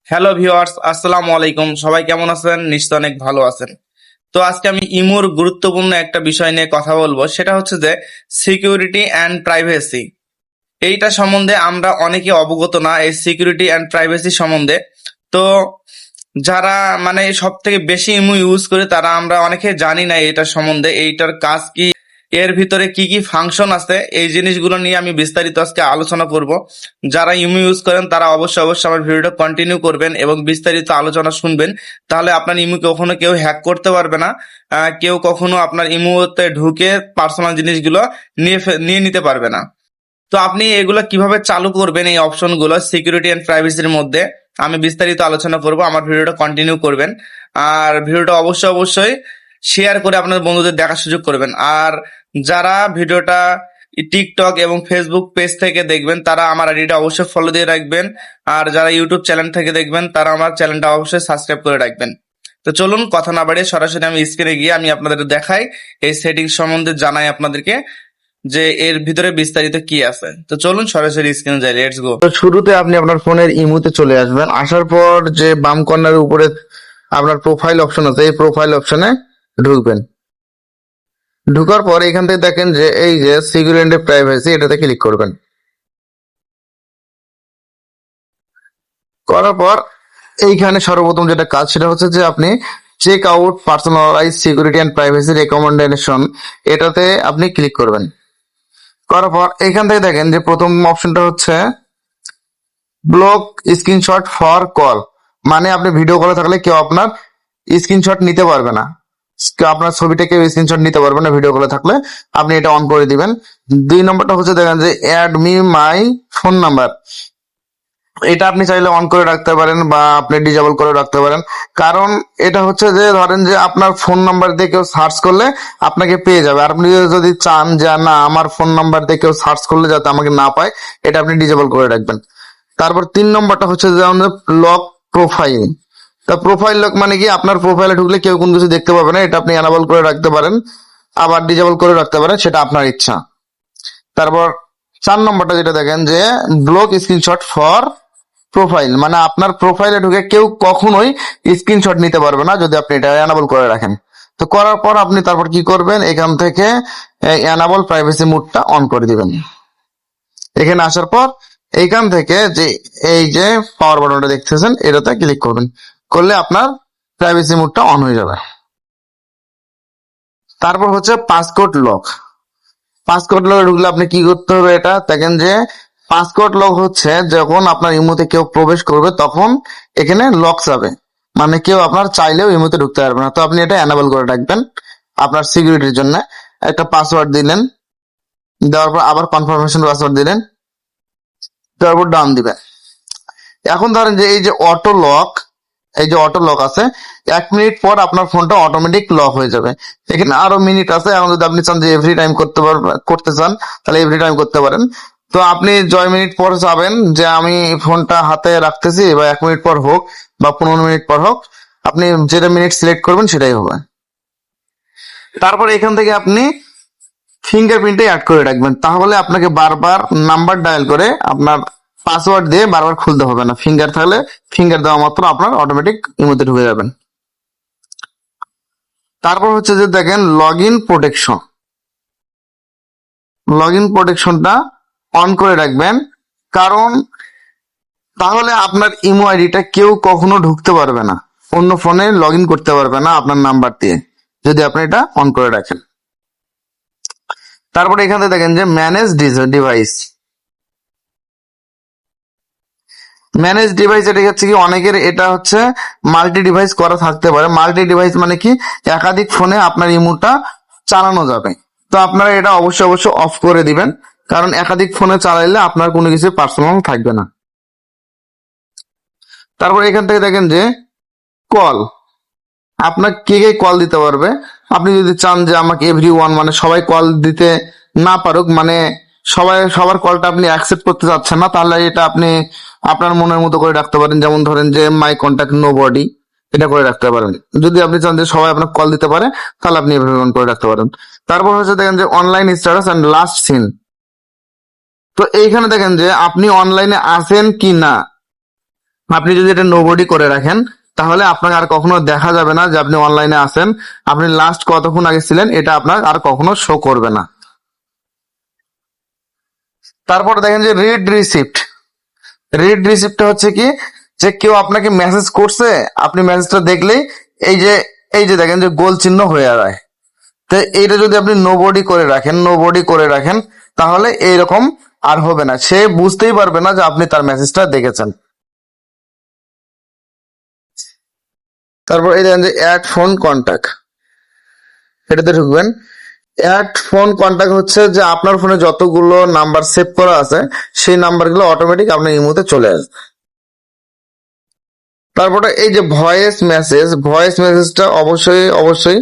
Hello viewers, আসসালামু আলাইকুম। সবাই কেমন আছেন? নিশ্চয় অনেক ভালো আছেন। তো আজকে আমি ইমোর গুরুত্বপূর্ণ একটা বিষয় নিয়ে কথা বলবো, সেটা হচ্ছে যে সিকিউরিটি অ্যান্ড প্রাইভেসি। এইটা সম্বন্ধে আমরা অনেকে অবগত না, এই সিকিউরিটি অ্যান্ড প্রাইভেসি সম্বন্ধে। তো যারা মানে সব থেকে বেশি ইমো ইউজ করে তারা আমরা অনেকে জানি না এটা সম্বন্ধে, এইটার কাজ কি, এর ভিতরে কি কি ফাংশন আছে, এই জিনিসগুলো নিয়ে আমি বিস্তারিত আজকে আলোচনা করব। যারা ইমো ইউজ করেন তারা অবশ্যই অবশ্যই আমার ভিডিওটা কন্টিনিউ করবেন এবং বিস্তারিত আলোচনা শুনবেন। তাহলে আপনার ইমো কখনো কেউ হ্যাক করতে পারবে না, কেউ কখনো আপনার ইমোতে ঢুকে পার্সোনাল জিনিসগুলো নিয়ে নিতে পারবে না। তো আপনি এগুলো কিভাবে চালু করবেন, এই অপশনগুলো সিকিউরিটি এন্ড প্রাইভেসির মধ্যে আমি বিস্তারিত আলোচনা করব। আমার ভিডিওটা কন্টিনিউ করবেন আর ভিডিওটা অবশ্যই অবশ্যই শেয়ার করে আপনার বন্ধুদের দেখার সুযোগ করবেন। আর যারা ভিডিওটা টিকটক এবং ফেসবুক পেজ থেকে দেখবেন তারা আমার আইডিটা অবশ্যই ফলো দিয়ে রাখবেন। আর যারা ইউটিউব চ্যানেল থেকে দেখবেন তারা আমার চ্যানেলটা অবশ্যই সাবস্ক্রাইব করে রাখবেন। তো চলুন কথা না বাড়িয়ে সরাসরি আমি স্ক্রিনে গিয়ে আমি আপনাদের দেখাই, এই সেটিংস সম্বন্ধে জানাই আপনাদেরকে যে এর ভিতরে বিস্তারিত কি আছে। তো চলুন সরাসরি স্ক্রিনে যাই, লেটস গো। তো শুরুতে আপনি আপনার ফোনের ইমুতে চলে আসবেন। আসার পর যে বাম কর্নারের উপরে আপনার প্রোফাইল অপশন আছে, এই প্রোফাইল অপশনে ঢুকবেন। ঢুকার পর এখান থেকে দেখেন যে এই যে সিকিউরিটি এন্ড প্রাইভেসি, এটাতে ক্লিক করবেন। করার পর এইখানে সর্বপ্রথম যেটা কাজ সেটা হচ্ছে যে আপনি check out personalize security and privacy recommendation, এটাতে আপনি ক্লিক করবেন। করার পর এখান থেকে দেখেন যে প্রথম অপশনটা হচ্ছে ব্লক স্ক্রিনশট ফর কল, মানে আপনি ভিডিও কলে থাকলে কেউ আপনার স্ক্রিনশট নিতে পারবে না, আপনার ছবিটা কেউ স্ক্রিনশট নিতে পারবে না ভিডিও কলে থাকলে, আপনি এটা অন করে দিবেন। 2 নম্বরটা হচ্ছে দেখেন যে add me my phone number, এটা আপনি চাইলে অন করে রাখতে পারেন বা আপনি ডিসেবল করে রাখতে পারেন। কারণ এটা হচ্ছে যে ধরেন যে আপনার ফোন নাম্বার দিয়ে কেউ সার্চ করলে আপনাকে পেয়ে যাবে, আর আপনি যদি চান যে না আমার ফোন নাম্বার দিয়ে কেউ সার্চ করলে যাতে আমাকে না পায়, এটা আপনি ডিসেবল করে রাখবেন। তারপর 3 নম্বরটা হচ্ছে যে লক প্রোফাইল। তা প্রোফাইল লক মানে কি, আপনার প্রোফাইলে ঢুকলে কেউ কোনো কিছু দেখতে পাবে না, এটা আপনি এনাবল করে রাখতে পারেন, আবার ডিসেবল করে রাখতে পারেন, সেটা আপনার ইচ্ছা। তারপর 4 নম্বরটা যেটা দেখেন যে ব্লক স্ক্রিনশট ফর প্রোফাইল, মানে আপনার প্রোফাইলে ঢুকে কেউ কখনোই স্ক্রিনশট নিতে পারবে না যদি আপনি এটা এনাবল করে রাখেন। তো করার পর আপনি তারপর কি করবেন, এখান থেকে এনাবল প্রাইভেসি মোডটা অন করে দিবেন। এখানে আসার পর এইখান থেকে যে এই যে পাওয়ার বাটনটা দেখতেছেন এটাতে ক্লিক করবেন, করলে আপনার প্রাইভেসি মোডটা অন হয়ে যাবে। তারপর হচ্ছে পাসকোড লক। পাসকোড লক ঢুকলে আপনি কি করতে হবে, এটা দেখেন যে পাসকোড লক হচ্ছে যখন আপনার ইমোতে কেউ প্রবেশ করবে তখন এখানে লক যাবে, মানে কেউ আপনার চাইলেও ইমোতে ঢুকতে পারবে না। তো আপনি এটা এনাবেল করে রাখবেন আপনার সিকিউরিটির জন্য। একটা পাসওয়ার্ড দিলেন, দেওয়ার পর আবার কনফার্মেশন পাসওয়ার্ড দিলেন, তারপর ডান দিবেন। এখন ধরেন যে এই যে অটো লক, এই যে অটো লক আছে, 1 মিনিট পর আপনার ফোনটা অটোমেটিক লক হয়ে যাবে। এখানে আরো মিনিট আছে, এখন যদি আপনি চান যে এভরি টাইম করতে চান তাহলে এভরি টাইম করতে পারেন। তো আপনি 6 মিনিট পর যাবেন যে আমি ফোনটা হাতে রাখতেছি, বা 1 মিনিট পর হোক বা 15 মিনিট পর হোক, আপনি যেটা মিনিট সিলেক্ট করবেন সেটাই হবে। তারপর এখান থেকে আপনি ফিঙ্গারপ্রিন্টে অ্যাড করে রাখবেন, তাহলে আপনাকে বারবার নাম্বার ডায়াল করে আপনার পাসওয়ার্ড দিয়ে বারবার খুলতে হবে না। ফিঙ্গার থাকলে ফিঙ্গার দেওয়া মাত্র আপনার অটোমেটিক ইমোতে ঢুকে যাবেন। তারপর হচ্ছে যে দেখেন log in protection, log in প্রোটেকশনটা অন করে রাখবেন, কারণ তাহলে আপনার ইমো আইডিটা কেউ কখনো ঢুকতে পারবে না, অন্য ফোনে লগ ইন করতে পারবে না আপনার নাম্বার দিয়ে, যদি আপনি এটা অন করে রাখেন। তারপরে এখানে দেখেন যে ম্যানেজ ডিভাইস। ম্যানেজ ডিভাইস এটা হচ্ছে কি, অনেকের এটা হচ্ছে মাল্টি ডিভাইস করা থাকতে পারে। মাল্টি ডিভাইস মানে কি, একাধিক ফোনে আপনার ইমোটা চালানো যাবে। তো আপনারা এটা অবশ্যই অবশ্যই অফ করে দিবেন, কারণ একাধিক ফোনে চালাইলে আপনার কোনো কিছু পার্সোনাল থাকবে না। তারপর এখান থেকে দেখেন যে কল, আপনার কে কে কল দিতে পারবে। আপনি যদি চান যে আমাকে এভরি ওয়ান, মানে সবাই কল দিতে না পারুক, মানে সবার কলটা আপনি অ্যাকসেপ্ট করতে চাচ্ছেন না, তাহলে এটা আপনি আপনার মনের মতো করে রাখতে পারেন। যেমন ধরেন যে মাই কন্ট্যাক্ট নো বডি, এটা করে রাখতে পারেন। যদি আপনি চান যে সবাই আপনার কল দিতে পারে তাহলে আপনি এভাবে অন করে রাখতে পারেন। তারপর হচ্ছে দেখেন যে online status and last seen. তো এইখানে দেখেন যে আপনি অনলাইনে আছেন কি না, আপনি যদি এটা নোবডি করে রাখেন তাহলে আপনাকে আর কখনো দেখা যাবে না যে আপনি অনলাইনে আছেন। আপনি লাস্ট কতক্ষণ আগে ছিলেন এটা আপনার আর কখনো শো করবে না। তারপর দেখেন যে রিড রিসিপ্টটা হচ্ছে কি, যে কেউ আপনাকে মেসেজ করছে, আপনি মেসেজটা দেখলেই এই যে দেখেন যে গোল চিহ্ন হয়ে যায়। তো এইটা যদি আপনি নোবডি করে রাখেন তাহলে এইরকম আর হবে না, সে বুঝতেই পারবে না যে আপনি তার মেসেজটা দেখেছেন। তারপর এই দেখেন যে অ্যাড ফোন কন্টাক্ট, এটাতে ঢুকবেন। অ্যাড ফোন কন্টাক্ট হচ্ছে যে আপনার ফোনে যতগুলো নাম্বার সেভ করা আছে সেই নাম্বারগুলো অটোমেটিক আপনার ইমোতে চলে আসবে। তারপরে এই যে ভয়েস মেসেজটা অবশ্যই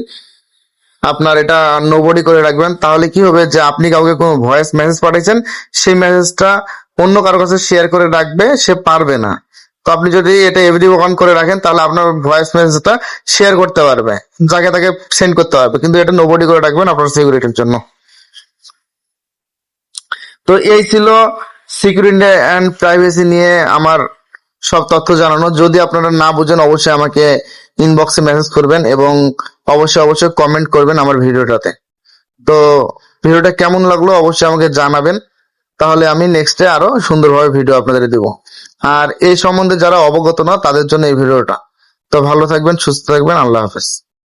আপনার এটা নোবডি করে রাখবেন। তাহলে কি হবে যে আপনি কাউকে কোনো ভয়েস মেসেজ পাঠিয়েছেন, সেই মেসেজটা অন্য কারো কাছে শেয়ার করে রাখবে, সে পারবে না। তো আপনি যদি এটা এভরি অন করে রাখেন তাহলে আপনার ভয়েস মেসেজটা শেয়ার করতে পারবে, যাকে তাকে সেন্ড করতে পারবে, কিন্তু এটা নোবডি করে রাখবেন আপনার সিকিউরিটির জন্য। তো এই ছিল সিকিউরিটি অ্যান্ড প্রাইভেসি নিয়ে আমার সব তথ্য জানানো। যদি আপনারা না বুঝেন অবশ্যই আমাকে ইনবক্সে মেসেজ করবেন এবং অবশ্যই কমেন্ট করবেন আমার ভিডিওটাতে। তো ভিডিওটা কেমন লাগলো অবশ্যই আমাকে জানাবেন, তাহলে আমি নেক্সটে আরো সুন্দরভাবে ভিডিও আপনাদের দিব। আর এই সম্বন্ধে যারা অবগত না তাদের জন্য এই ভিডিওটা। তো ভালো থাকবেন, সুস্থ থাকবেন, আল্লাহ হাফেজ।